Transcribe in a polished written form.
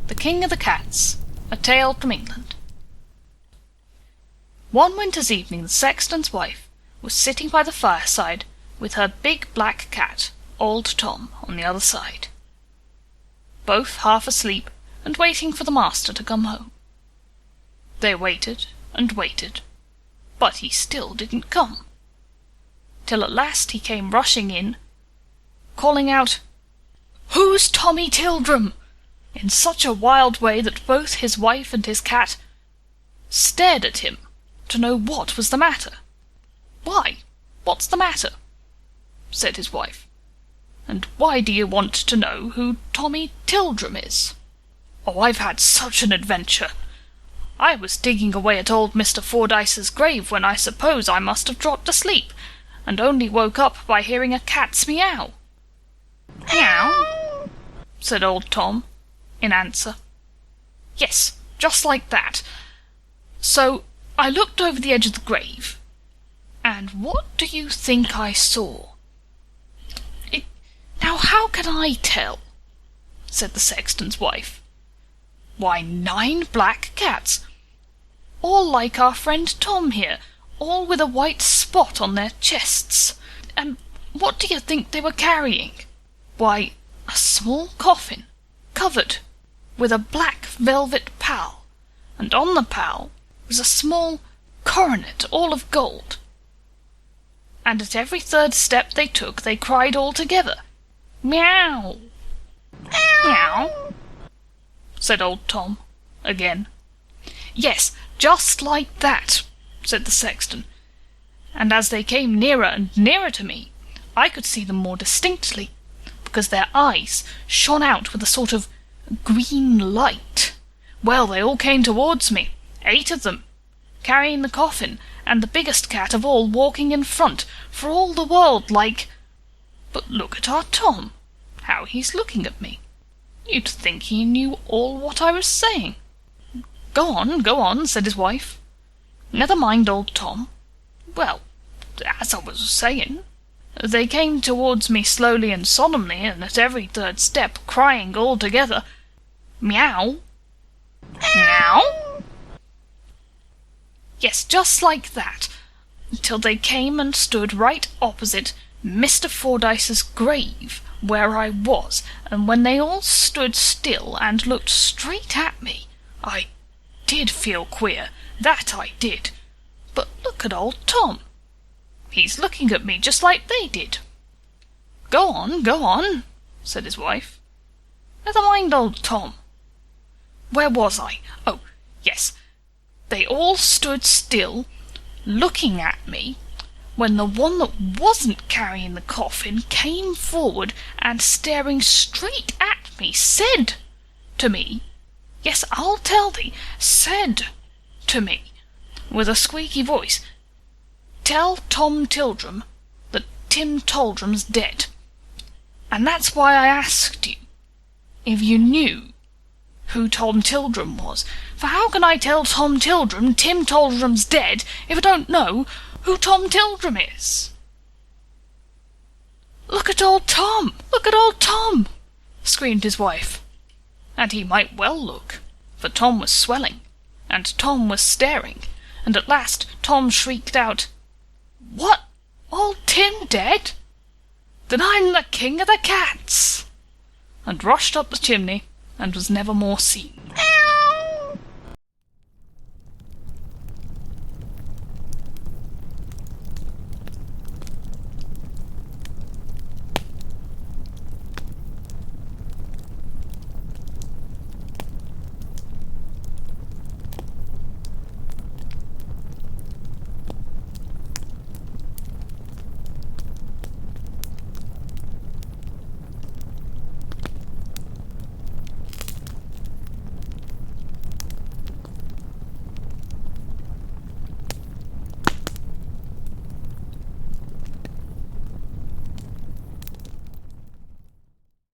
The King of the Cats, a tale from England. One winter's evening the sexton's wife was sitting by the fireside with her big black cat, old Tom, on the other side, both half asleep and waiting for the master to come home. They waited and waited, but he still didn't come, till at last he came rushing in, calling out, "Who's Tommy Tildrum?" in such a wild way that both his wife and his cat stared at him to know what was the matter. "Why, what's the matter?" said his wife. "And why do you want to know who Tommy Tildrum is?" "Oh, I've had such an adventure. I was digging away at old Mr. Fordyce's grave when I suppose I must have dropped asleep, and only woke up by hearing a cat's meow." "Meow?" said old Tom, in answer. "Yes, just like that. So I looked over the edge of the grave, and what do you think I saw?" "Now how can I tell?" said the sexton's wife. "Why, 9 black cats, all like our friend Tom here, all with a white spot on their chests. And what do you think they were carrying? Why, a small coffin, covered with a black velvet pall, and on the pall was a small coronet all of gold. And at every third step they took they cried all together, 'Meow! Meow!'" said old Tom again. "Yes, just like that," said the sexton, "and as they came nearer and nearer to me, I could see them more distinctly, because their eyes shone out with a sort of green light. Well, they all came towards me, 8 of them, carrying the coffin, and the biggest cat of all walking in front, for all the world like... But look at our Tom, how he's looking at me. You'd think he knew all what I was saying." Go on," said his wife. "Never mind old Tom. Well, as I was saying, they came towards me slowly and solemnly, and at every third step crying all together, 'Meow! Meow!' Yes, just like that, till they came and stood right opposite Mr. Fordyce's grave, where I was, and when they all stood still and looked straight at me, I did feel queer, that I did. But look at old Tom. He's looking at me just like they did." Go on," said his wife. "Never mind old Tom. Where was I? Oh, yes. They all stood still, looking at me, when the one that wasn't carrying the coffin came forward and, staring straight at me, said to me, yes, I'll tell thee, said to me, with a squeaky voice, 'Tell Tom Tildrum that Tim Toldrum's dead.' And that's why I asked you if you knew who Tom Tildrum was, for how can I tell Tom Tildrum Tim Toldrum's dead if I don't know who Tom Tildrum is?" "Look at old Tom! Look at old Tom!" screamed his wife. And he might well look, for Tom was swelling, and Tom was staring, and at last Tom shrieked out, "What, old Tim dead? Then I'm the King of the Cats!" and rushed up the chimney, and was never more seen.